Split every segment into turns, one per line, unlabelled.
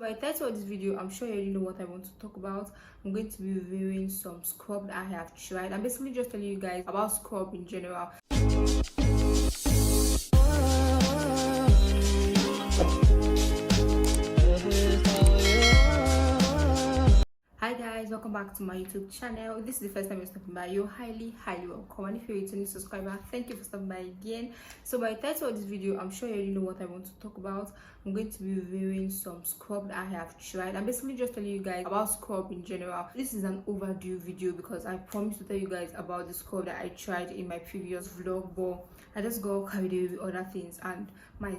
By the title of this video, I'm sure you already know what I want to talk about. I'm going to be reviewing some scrub that I have tried. I'm basically just telling you guys about scrub in general. Hi guys, welcome back to my YouTube channel. If this is the first time you're stopping by, you're highly welcome, and if you're a returning subscriber, thank you for stopping by again. So by the title of this video, I'm sure you already know what I want to talk about. I'm going to be reviewing some scrub that I have tried. I'm basically just telling you guys about scrub in general. This is an overdue video because I promised to tell you guys about the scrub that I tried in my previous vlog, but I just got carried away with other things, and my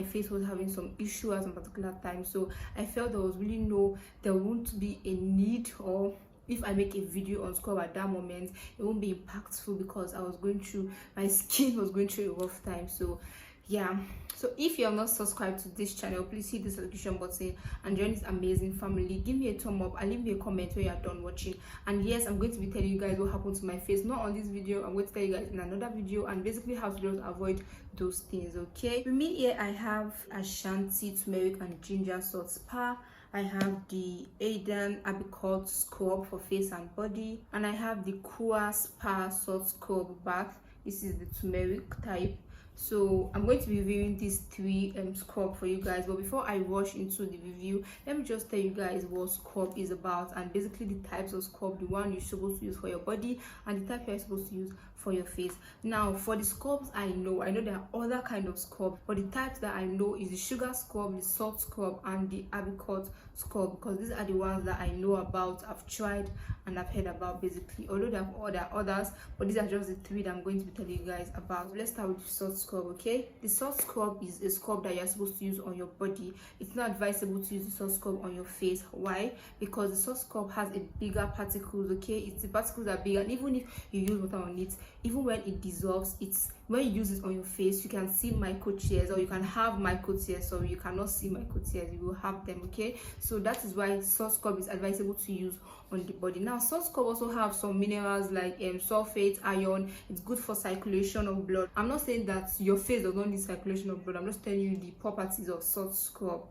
face was having some issue at some particular time. So I felt there won't be a need, or if I make a video on scrub at that moment, it won't be impactful because my skin was going through a rough time. So yeah, so if you have not subscribed to this channel, please hit the subscription button and join this amazing family. Give me a thumb up and leave me a comment when you are done watching. And yes, I'm going to be telling you guys what happened to my face, not on this video. I'm going to tell you guys in another video, and basically how to just avoid those things. Okay, with me here I have Asantee turmeric and ginger salt spa. I have the APRICOT scrub for face and body, and I have the KineMaster spa salt scrub bath. This is the turmeric type. So I'm going to be reviewing these three scrub for you guys, but before I rush into the review, let me just tell you guys what scrub is about, and basically the types of scrub, the one you're supposed to use for your body and the type you're supposed to use for your face. Now for the scrubs, I know there are other kind of scrub, but the types that I know is the sugar scrub, the salt scrub, and the apricot scrub, because these are the ones that I know about, I've tried and I've heard about basically, although there are others, but these are just the three that I'm going to be telling you guys about. So let's start with the salt scrub. Okay, the salt scrub is a scrub that you're supposed to use on your body. It's not advisable to use the salt scrub on your face. Why? Because the salt scrub has a bigger particles. Okay, the particles are bigger, and even if you use water on it, even when it dissolves, when you use it on your face, you can see micro tears, or you can have micro tears. So you cannot see micro tears, you will have them. Okay, so that is why salt scrub is advisable to use on the body. Now salt scrub also have some minerals like sulfate, iron. It's good for circulation of blood. I'm not saying that your face does not need circulation of blood, I'm just telling you the properties of salt scrub.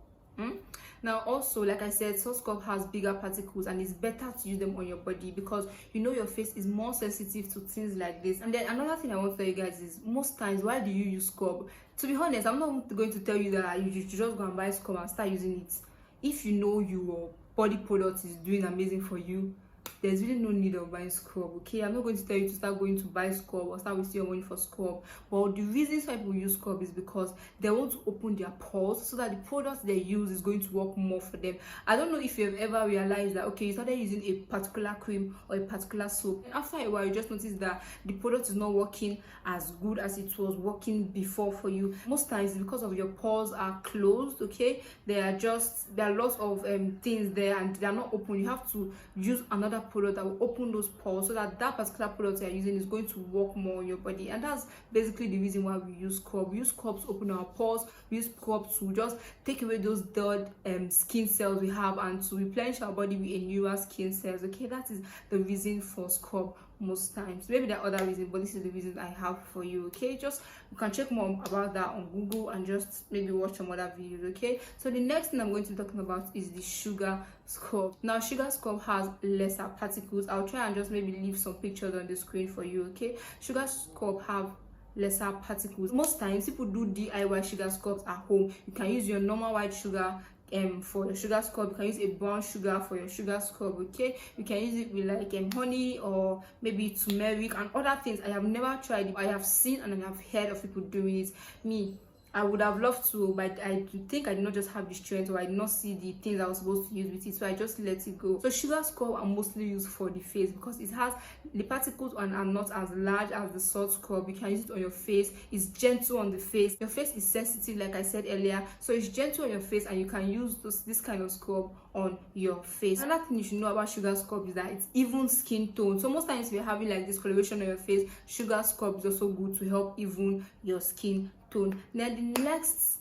Now also, like I said, salt scrub has bigger particles, and it's better to use them on your body because your face is more sensitive to things like this. And then another thing I want to tell you guys is, most times, why do you use scrub? To be honest, I'm not going to tell you that you should just go and buy scrub and start using it. If you know your body product is doing amazing for you, there's really no need of buying scrub. Okay, I'm not going to tell you to start going to buy scrub or start wasting your money for scrub, but the reasons why people use scrub is because they want to open their pores so that the product they use is going to work more for them. I don't know if you've ever realized that, okay, you started using a particular cream or a particular soap, and after a while you just notice that the product is not working as good as it was working before for you. Most times it's because of your pores are closed. Okay, there are lots of things there, and they are not open. You have to use another product that will open those pores so that particular product you're using is going to work more on your body. And that's basically the reason why we use scrub. We use scrub to open our pores. We use scrub to just take away those dead skin cells we have, and to replenish our body with a newer skin cells. Okay, that is the reason for scrub most times. Maybe there are other reasons, but this is the reason I have for you. Okay, just you can check more about that on Google and just maybe watch some other videos. Okay, so the next thing I'm going to be talking about is the sugar scrub. Now sugar scrub has lesser particles. I'll try and just maybe leave some pictures on the screen for you. Okay, sugar scrub have lesser particles. Most times people do DIY sugar scrubs at home. You can use your normal white sugar for your sugar scrub. You can use a brown sugar for your sugar scrub. Okay, you can use it with like honey or maybe turmeric and other things. I have never tried it. I have seen and I have heard of people doing it. I would have loved to, but I think I did not just have the strength, or I did not see the things I was supposed to use with it, so I just let it go. So sugar scrub are mostly used for the face because it has the particles and are not as large as the salt scrub. You can use it on your face. It's gentle on the face. Your face is sensitive, like I said earlier, so it's gentle on your face, and you can use this kind of scrub on your face. Another thing you should know about sugar scrub is that it's even skin tone. So most times if you're having like discoloration on your face, sugar scrub is also good to help even your skin tone. Then the next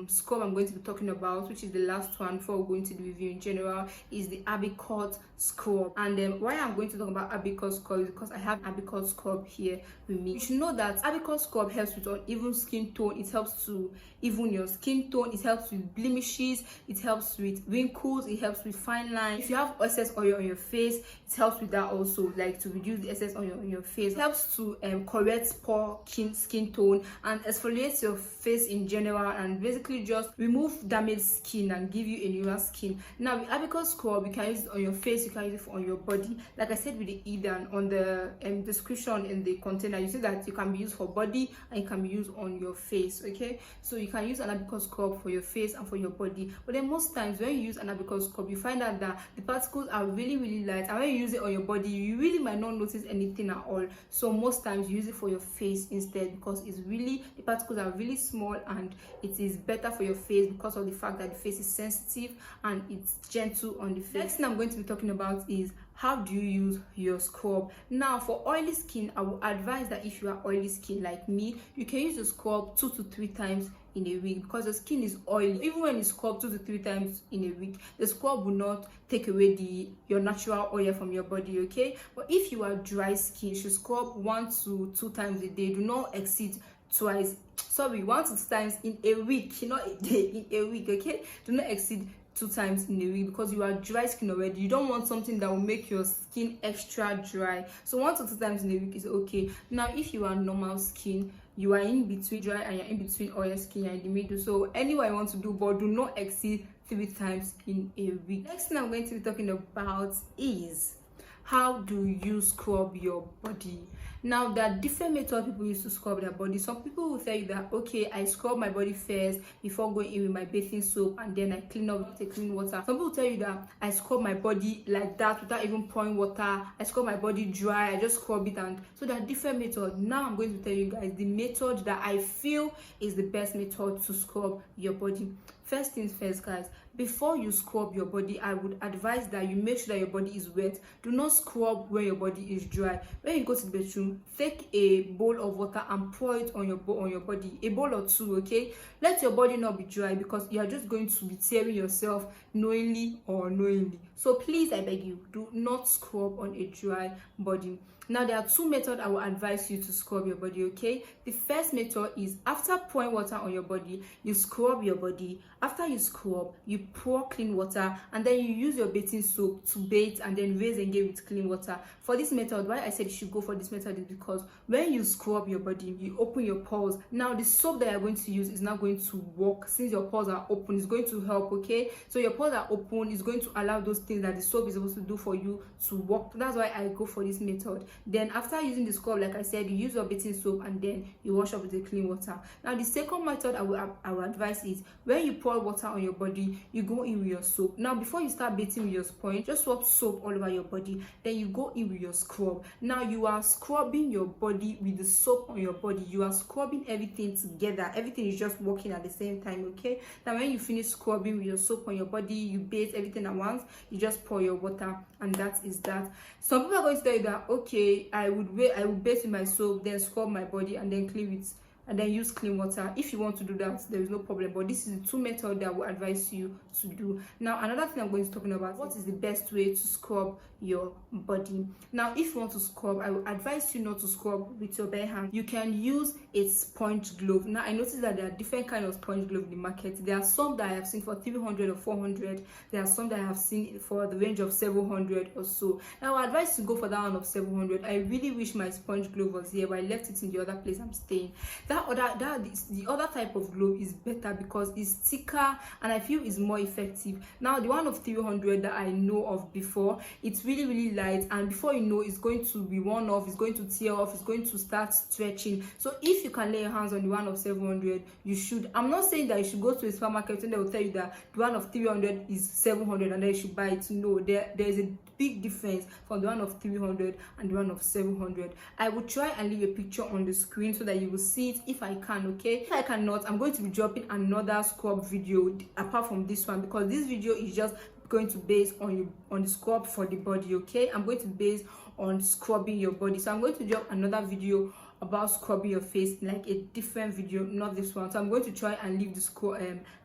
scrub I'm going to be talking about, which is the last one before we go into the review in general, is the APRICOT scrub. And why I'm going to talk about APRICOT scrub is because I have APRICOT scrub here with me. You should know that APRICOT scrub helps with uneven skin tone. It helps to even your skin tone. It helps with blemishes. It helps with wrinkles. It helps with fine lines. If you have excess oil on your face, it helps with that also, like to reduce the excess oil on your face. It helps to correct poor skin tone and exfoliate your face in general, and basically just remove damaged skin and give you a newer skin. Now with APRICOT scrub, you can use it on your face, you can use it on your body. Like I said with the Eden on the description in the container, you see that it can be used for body and it can be used on your face. Okay, so you can use an APRICOT scrub for your face and for your body. But then most times when you use an APRICOT scrub, you find out that the particles are really light, and when you use it on your body, you really might not notice anything at all. So most times you use it for your face instead, because it's really, the particles are really small and it is better for your face because of the fact that the face is sensitive and it's gentle on the face. Next thing I'm going to be talking about is how do you use your scrub. Now for oily skin, I would advise that if you are oily skin like me, you can use the scrub 2 to 3 times in a week, because the skin is oily. Even when it's scrubbed 2 to 3 times in a week, the scrub will not take away your natural oil from your body. Okay, but if you are dry skin, you should scrub 1 to 2 times a day. Do not exceed 1 to 2 times in a week, not a day, in a week. Okay, do not exceed 2 times in a week, because you are dry skin already. You don't want something that will make your skin extra dry. So 1 to 2 times in a week is okay. Now if you are normal skin, you are in between dry and you're in between oil skin, you're in the middle, so anywhere you want to do, but do not exceed 3 times in a week. Next thing I'm going to be talking about is how do you scrub your body. Now there are different methods people use to scrub their body. Some people will tell you that, okay, I scrub my body first before going in with my bathing soap, and then I clean up with clean water. Some people tell you that I scrub my body like that without even pouring water. I scrub my body dry, I just scrub it. And so there are different methods. Now I'm going to tell you guys the method that I feel is the best method to scrub your body. First things first, guys, before you scrub your body, I would advise that you make sure that your body is wet. Do not scrub when your body is dry. When you go to the bathroom, take a bowl of water and pour it on your body, a bowl or 2. Okay, let your body not be dry, because you are just going to be tearing yourself knowingly or unknowingly. So please, I beg you, do not scrub on a dry body. Now there are 2 methods I will advise you to scrub your body. Okay, the first method is after pouring water on your body, you scrub your body. After you scrub, you pour clean water, and then you use your bathing soap to bathe and then rinse again with clean water. For this method, why I said you should go for this method is because when you scrub your body, you open your pores. Now the soap that you're going to use is not going to work. Since your pores are open, it's going to help. Okay, so your pores are open, it's going to allow those things that the soap is supposed to do for you to work. That's why I go for this method. Then after using the scrub, like I said, you use your bathing soap and then you wash up with the clean water. Now the second method I will advise is when you pour water on your body, you go in with your soap. Now before you start bathing with your sponge, just rub soap all over your body, then you go in with your scrub. Now you are scrubbing your body with the soap on your body. You are scrubbing everything together. Everything is just working at the same time. Okay, now when you finish scrubbing with your soap on your body, you bathe everything at once, you just pour your water, and that is that. Some people are going to tell you that, okay, I would bathe with my soap, then scrub my body, and then clean it, and then use clean water. If you want to do that, there is no problem, but this is the 2 methods that I will advise you to do. Now another thing I'm going to talk about, what is the best way to scrub your body. Now if you want to scrub, I will advise you not to scrub with your bare hand. You can use a sponge glove. Now I noticed that there are different kinds of sponge glove in the market. There are some that I have seen for 300 or 400. There are some that I have seen for the range of 700 or so. Now I advise you to go for that one of 700. I really wish my sponge glove was here, but I left it in the other place I'm staying. The other type of glove is better because it's thicker and I feel it's more effective. Now the one of 300 that I know of before, it's really light, and before you know, it's going to be worn off, it's going to tear off, it's going to start stretching. So if you can lay your hands on the one of 700, you should. I'm not saying that you should go to a supermarket and they will tell you that the one of 300 is 700 and then you should buy it. No, there is a big difference from the one of 300 and the one of 700. I will try and leave a picture on the screen so that you will see it if I can. Okay, if I cannot, I'm going to be dropping another scrub video apart from this one, because this video is just going to base on the scrub for the body. Okay, I'm going to base on scrubbing your body, so I'm going to drop another video about scrubbing your face in like a different video, not this one. So I'm going to try and leave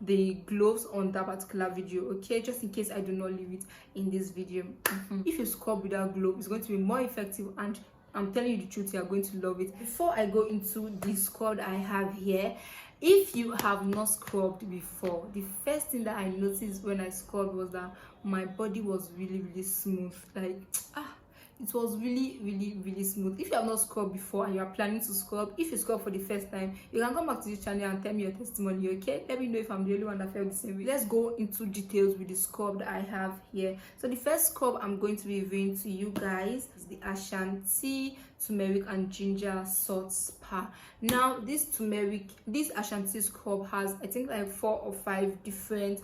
the gloves on that particular video, okay, just in case I do not leave it in this video. If you scrub without glove, it's going to be more effective, and I'm telling you the truth, you are going to love it. Before I go into the scrub I have here, if you have not scrubbed before, the first thing that I noticed when I scrubbed was that my body was really smooth. Like it was really smooth. If you have not scrubbed before and you are planning to scrub, if you scrub for the first time, you can come back to this channel and tell me your testimony, okay? Let me know if I'm the only one that felt the same way. Let's go into details with the scrub that I have here. So the first scrub I'm going to be reviewing to you guys is the Asantee turmeric and ginger salt spa. Now this Asantee scrub has, I think, like 4 or 5 different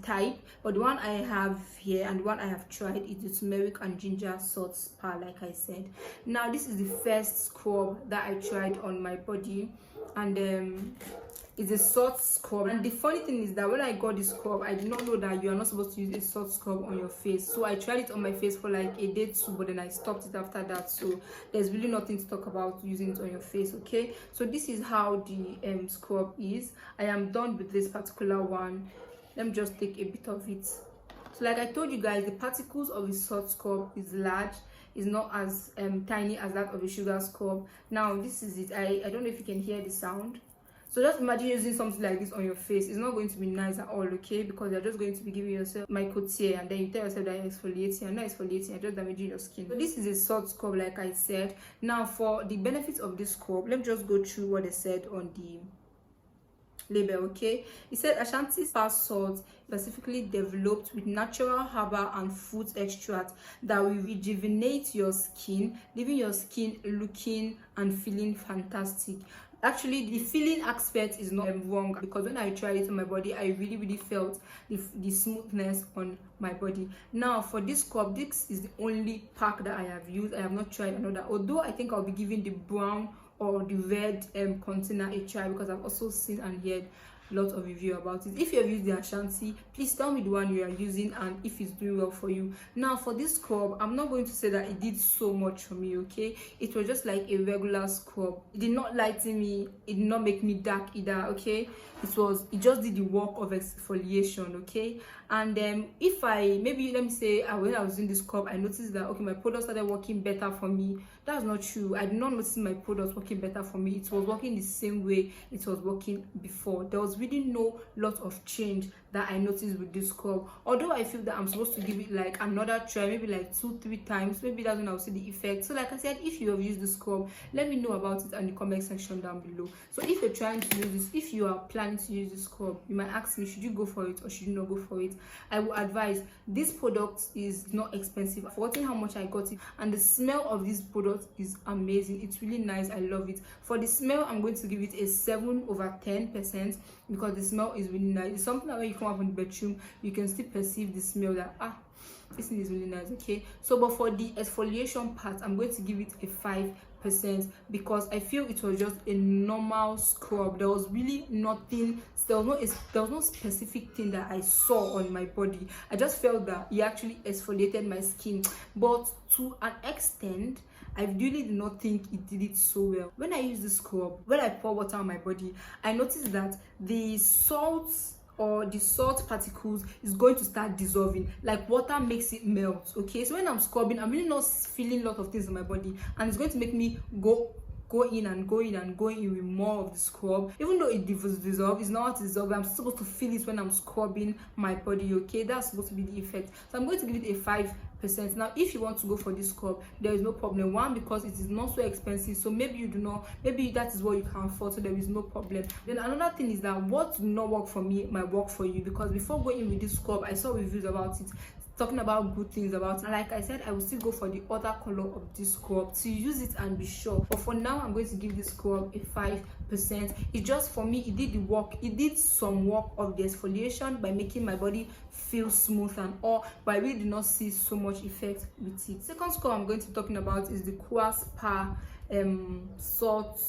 type, but the one I have here and the one I have tried is the turmeric and ginger salt spa, like I said. Now this is the first scrub that I tried on my body, and it's a salt scrub. And the funny thing is that when I got this scrub, I did not know that you are not supposed to use a salt scrub on your face. So I tried it on my face for like a day too, but then I stopped it after that. So there's really nothing to talk about using it on your face, okay? So this is how the scrub is. I am done with this particular one. Let me just take a bit of it. So like I told you guys, the particles of a salt scrub is large. It's not as tiny as that of a sugar scrub. Now this is it. I don't know if you can hear the sound. So just imagine using something like this on your face. It's not going to be nice at all, okay? Because you're just going to be giving yourself micro-tear, and then you tell yourself that you're exfoliating. You're not exfoliating, you're just damaging your skin. So this is a salt scrub, like I said. Now for the benefits of this scrub, let me just go through what they said on the label, okay? It said Asantee spa salt specifically developed with natural herbal and fruit extract that will rejuvenate your skin, leaving your skin looking and feeling fantastic. Actually, the feeling aspect is not wrong, because when I tried it on my body, I really felt the smoothness on my body. Now for this scrub, this is the only pack that I have used. I have not tried another, although I think I'll be giving the brown or the red container a try, because I've also seen and heard lots of review about it. If you have used the Asantee, please tell me the one you are using and if it's doing well for you. Now for this scrub, I'm not going to say that it did so much for me, okay? It was just like a regular scrub. It did not lighten me, it did not make me dark either, okay? It just did the work of exfoliation, okay? And if I maybe let me say when I was doing this scrub, I noticed that okay, my product started working better for me. That's not true. I did not notice my products working better for me. It was working the same way it was working before. There was really no lot of change that I noticed with this scrub. Although I feel that I'm supposed to give it like another try, maybe like 2-3 times. Maybe that's when I'll see the effect. So like I said, if you have used the scrub, let me know about it in the comment section down below. So if you're trying to use this, if you are planning to use this scrub, you might ask me, should you go for it or should you not go for it? I will advise, this product is not expensive. I've forgotten how much I got it, and the smell of this product is amazing. It's really nice. I love it. For the smell, I'm going to give it a 7/10%, because the smell is really nice. It's something that when you come up in the bedroom, you can still perceive the smell that this thing is really nice, okay? So but for the exfoliation part, I'm going to give it a 5%, because I feel it was just a normal scrub. There was really nothing, there was no specific thing that I saw on my body. I just felt that it actually exfoliated my skin, but to an extent I really did not think it did it so well. When I use the scrub, when I pour water on my body, I noticed that the salts or the salt particles is going to start dissolving, like water makes it melt, okay? So when I'm scrubbing, I'm really not feeling a lot of things in my body, and it's going to make me go in with more of the scrub. Even though it dissolves, it's not dissolving, I'm supposed to feel it when I'm scrubbing my body, okay? That's supposed to be the effect. So I'm going to give it a 5%. Now if you want to go for this scrub, there is no problem. One, because it is not so expensive, so maybe that is what you can afford, so there is no problem. Then another thing is that what did not work for me might work for you, because before going in with this scrub, I saw reviews about it talking about good things about it, and like I said, I will still go for the other color of this scrub to use it and be sure. But for now, I'm going to give this scrub a 5%. It just, for me, it did the work. It did some work of the exfoliation by making my body feel smooth and all, but I really did not see so much effect with it. Second scrub I'm going to be talking about is the Spa salt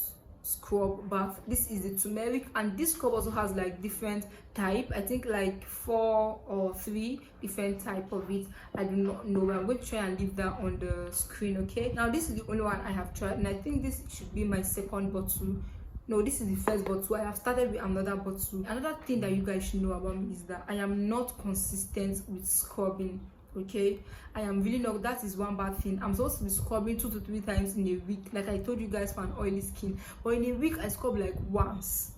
scrub bath. This is the turmeric, and this scrub also has like different type. I think like 4 or 3 different type of it. I do not know, but I'm going to try and leave that on the screen. Okay, now this is the only one I have tried, and I think this should be my second bottle. No, this is the first bottle. I have started with another bottle. Another thing that you guys should know about me is that I am not consistent with scrubbing. Okay, I am really not. That is one bad thing. I'm supposed to be scrubbing 2 to 3 times in a week, like I told you guys, for an oily skin, but in a week I scrub like once.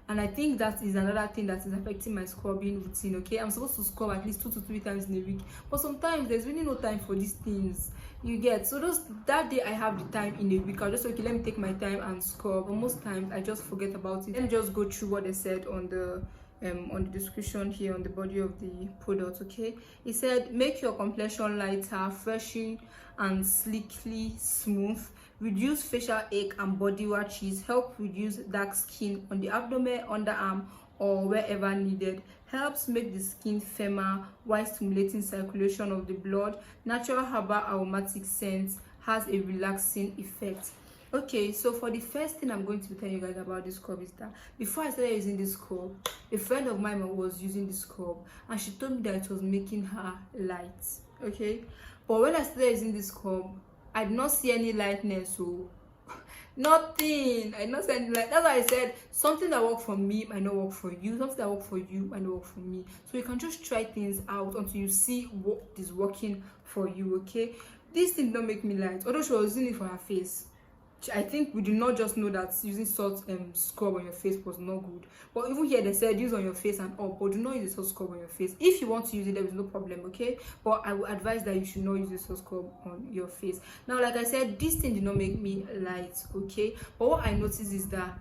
And I think that is another thing that is affecting my scrubbing routine. Okay, I'm supposed to scrub at least 2 to 3 times in a week, but sometimes there's really no time for these things, you get. So that day I have the time in a week, I'll just, okay, let me take my time and scrub. But most times I just forget about it. Let me just go through what they said on the description here on the body of the product. Okay, it said, make your complexion lighter, freshen and sleekly smooth, reduce facial ache and body rashes, help reduce dark skin on the abdomen, underarm, or wherever needed, helps make the skin firmer while stimulating circulation of the blood, natural herbal aromatic scent, has a relaxing effect. Okay, so for the first thing I'm going to tell you guys about this scrub is that before I started using this scrub, a friend of mine was using this scrub and she told me that it was making her light. Okay, but when I started using this scrub, I did not see any lightness. So nothing. I did not see any light. That's why I said something that worked for me might not work for you. Something that worked for you might not work for me. So you can just try things out until you see what is working for you. Okay, this thing don't make me light, although she was using it for her face. I think we do not just know that using salt scrub on your face was not good, but even here they said use on your face and all, but do not use a salt scrub on your face. If you want to use it, there is no problem. Okay, but I would advise that you should not use a salt scrub on your face. Now, like I said, this thing did not make me light. Okay, but what I noticed is that,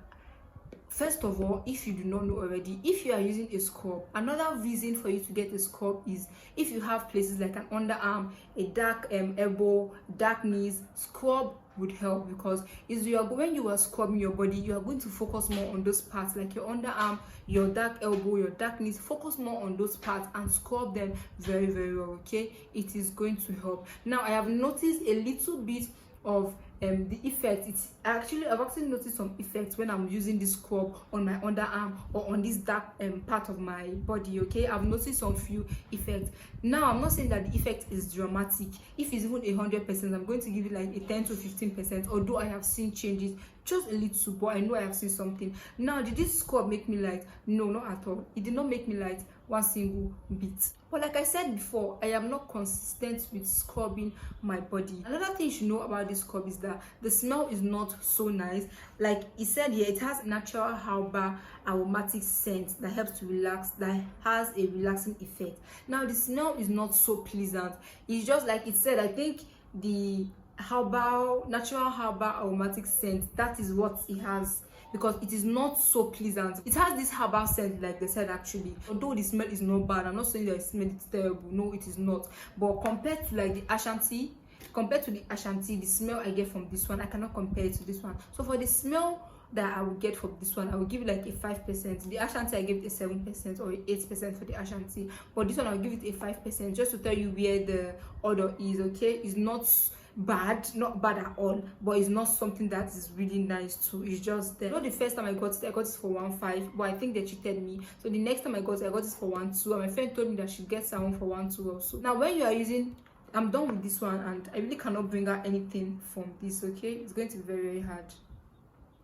first of all, if you do not know already, if you are using a scrub, another reason for you to get a scrub is if you have places like an underarm, a dark elbow, dark knees, scrub would help, because when you are scrubbing your body, you are going to focus more on those parts like your underarm, your dark elbow, your dark knees. Focus more on those parts and scrub them very, very well. Okay, it is going to help. Now, I have noticed a little bit of the effect. I've actually noticed some effects when I'm using this scrub on my underarm or on this dark part of my body. Okay, I've noticed some few effects. Now, I'm not saying that the effect is dramatic. If it's even 100%, I'm going to give it like a 10 to 15%, although I have seen changes, just a little, but I know I have seen something. Now, did this scrub make me light? No, not at all. It did not make me light one single bit. But like I said before, I am not consistent with scrubbing my body. Another thing you should know about this scrub is that the smell is not so nice. Like it said here, it has natural herbal aromatic scent that helps to relax, that has a relaxing effect. Now, the smell is not so pleasant. It's just like it said, I think the natural herbal aromatic scent, that is what it has, because it is not so pleasant. It has this herbal scent, like they said. Actually, although the smell is not bad, I'm not saying that the smell is terrible, no, it is not. But compared to like the Asantee, the smell I get from this one, I cannot compare it to this one. So for the smell that I would get from this one, I will give it like a 5%. The Asantee, I give it a 7% or 8% for the Asantee, but this one I'll give it a 5%, just to tell you where the odor is. Okay, it's not bad, not bad at all, but it's not something that is really nice too. It's just there. Not the first time I got it for 1.5, but I think they cheated me. So the next time I got it for 1.2, and my friend told me that she gets that one for 1.2 also. Now, when you are using, I'm done with this one, and I really cannot bring out anything from this. Okay, it's going to be very, very hard.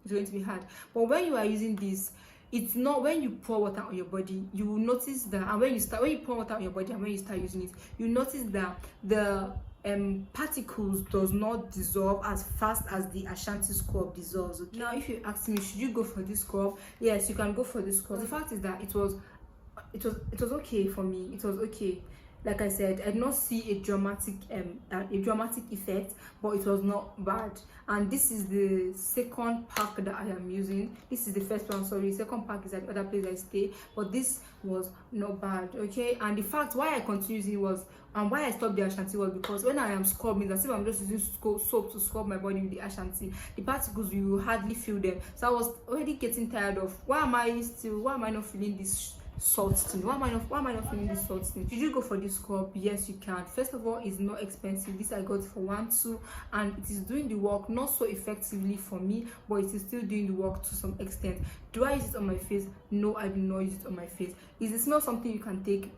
It's going to be hard. But when you are using this, it's not, when you pour water on your body, you will notice that, and when you pour water on your body and when you start using it, you notice that the particles does not dissolve as fast as the Asantee scrub dissolves. Okay? Now, if you ask me, should you go for this scrub? Yes, you can go for this scrub. The fact is that it was okay for me. It was okay. Like I said, I did not see a dramatic effect, but it was not bad. And this is the second pack that I am using. This is the first one, sorry. The second pack is at the other place I stay, but this was not bad. Okay, and the fact why I continued using was, and why I stopped the Asantee was because when I am scrubbing, as if I'm just using soap to scrub my body with the Asantee, the particles, you will hardly feel them. So I was already getting tired of, why am I not feeling this salt stain. Why am I not feeling this salt stain? Should you go for this scrub? Yes, you can. First of all, it's not expensive. This I got for 1-2, and it is doing the work, not so effectively for me, but it is still doing the work to some extent. Do I use it on my face? No, I do not use it on my face. Is the smell something you can take?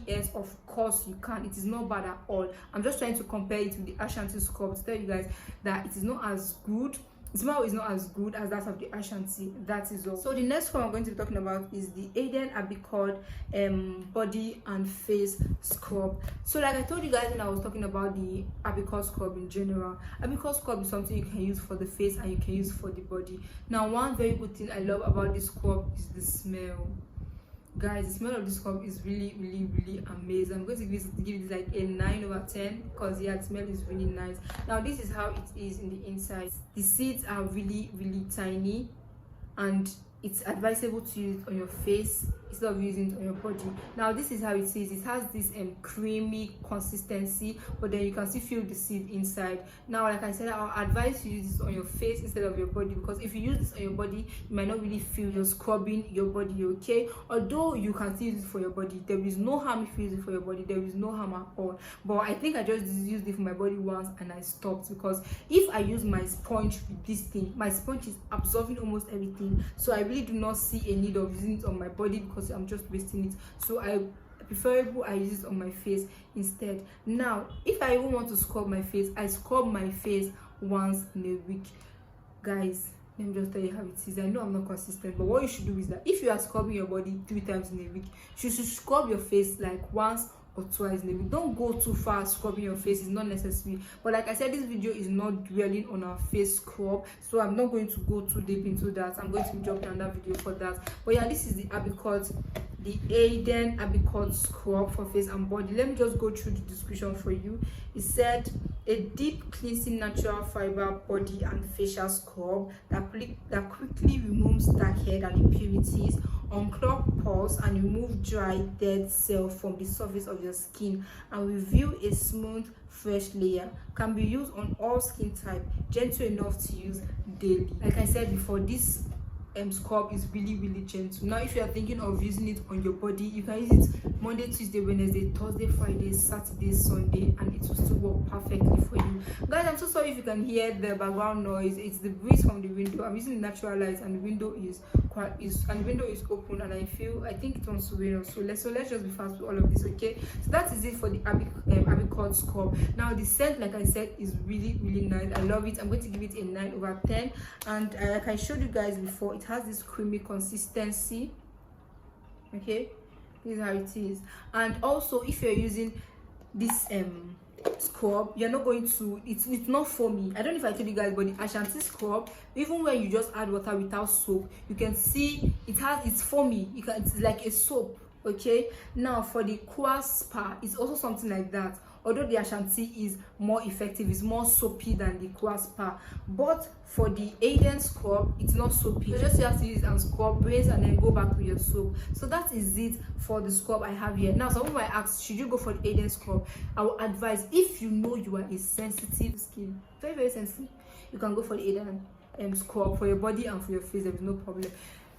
Yes, of course you can. It is not bad at all. I'm just trying to compare it with the Asantee scrub to tell you guys that it is not as good. The smell is not as good as that of the Asantee. That is all. So the next one I'm going to be talking about is the APRICOT body and face scrub. So like I told you guys when I was talking about the APRICOT scrub in general, APRICOT scrub is something you can use for the face and you can use for the body. Now, one very good thing I love about this scrub is the smell. Guys, the smell of this scrub is really amazing. I'm going to give it like a 9/10 because yeah, the smell is really nice. Now this is how it is in the inside. The seeds are really tiny, and it's advisable to use it on your face instead of using it on your body. Now this is how it is. It has this creamy consistency, but then you can still feel the seed inside. Now like I said, I'll advise you use this on your face instead of your body, because if you use this on your body, you might not really feel you're scrubbing your body, okay? Although you can still use it for your body, there is no harm if you use it for your body. There is no harm at all. But I think I just used it for my body once and I stopped, because if I use my sponge with this thing, my sponge is absorbing almost everything, so I really do not see a need of using it on my body because I'm just wasting it. So I use it on my face instead. Now if I even want to scrub my face, I scrub my face once in a week. Guys, let me just tell you how it is. I know I'm not consistent, but what you should do is that if you are scrubbing your body 3 times in a week, you should scrub your face like once or twice in a week. Don't go too far scrubbing your face. It's not necessary. But like I said, this video is not dwelling on our face scrub, so I'm not going to go too deep into that. I'm going to be dropping another video for that. But yeah, this is the APRICOT scrub for face and body. Let me just go through the description for you. It said a deep cleansing natural fiber body and facial scrub that quickly removes darkhead and impurities, unclog pores, and remove dry dead cells from the surface of your skin, and reveal a smooth fresh layer. Can be used on all skin type, gentle enough to use daily. Like I said before, this scrub is really gentle. Now if you are thinking of using it on your body, you can use it Monday, Tuesday, Wednesday, Thursday, Friday, Saturday, Sunday, and it will still work perfectly for you. Guys, I'm so sorry if you can hear the background noise. It's the breeze from the window. I'm using natural light and the window is open, and I think it wants to rain. So let's just be fast with all of this, okay? So that is it for the APRICOT scrub. Now the scent, like I said, is really nice. I love it. I'm going to give it a 9/10, and like I showed you guys before, it has this creamy consistency. Okay, this is how it is. And also, if you're using this scrub, you're not going to, it's not foamy. I don't know if I told you guys, but the Asantee scrub, even when you just add water without soap, you can see it's foamy. It's like a soap. Okay, now for the spa, it's also something like that. Although the Asantee is more effective, it's more soapy than the spa, but for the APRICOT scrub, it's not soapy. So just you have to use it and scrub, rinse, and then go back with your soap. So that is it for the scrub I have here. Now someone might ask, should you go for the APRICOT scrub? I will advise, if you know you are a sensitive skin, very sensitive, you can go for the APRICOT scrub for your body and for your face. There is no problem.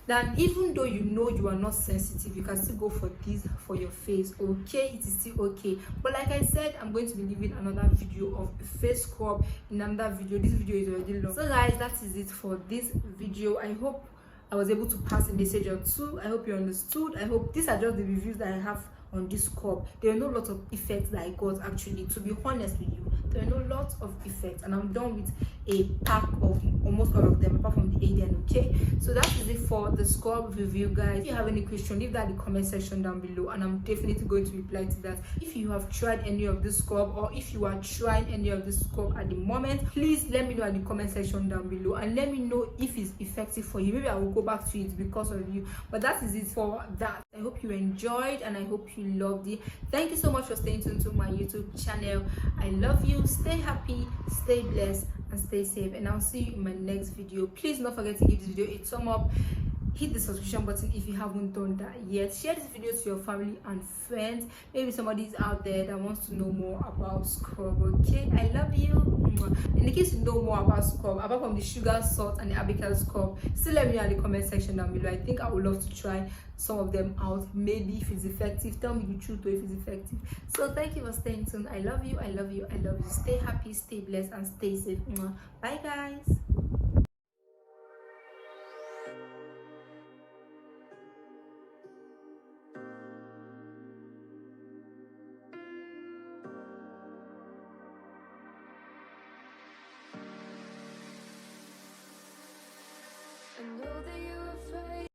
Then even though you know you are not sensitive, you can still go for this for your face, okay? It is still okay. But like I said, I'm going to be leaving another video of face scrub in another video. This video is already long. So guys, that is it for this video. I hope I was able to pass a message or two. I hope you understood. I hope these are just the reviews that I have on this scrub. There are no lot of effects that I got, actually, to be honest with you. There are no lots of effects, and I'm done with a pack of almost all of them apart from the APRICOT. Okay, so that is it for the scrub review, guys. If you have any question, leave that in the comment section down below, and I'm definitely going to reply to that. If you have tried any of this scrub, or if you are trying any of this scrub at the moment, please let me know in the comment section down below, and let me know if it's effective for you. Maybe I will go back to it because of you. But that is it for that. I hope you enjoyed, and I hope you loved it. Thank you so much for staying tuned to my YouTube channel. I love you. Stay happy, stay blessed, and stay safe, and I'll see you in my next video. Please don't forget to give this video a thumb up hit the subscription button if you haven't done that yet. Share this video to your family and friends. Maybe somebody's out there that wants to know more about scrub. Okay, I love you. In case you know more about scrub apart from the sugar, salt, and the APRICOT scrub, still let me know in the comment section down below. I think I would love to try some of them out. Maybe if it's effective, tell me the truth or if it's effective. So thank you for staying tuned. I love you, I love you, I love you. Stay happy, stay blessed, and stay safe. Bye guys. I know that you're afraid.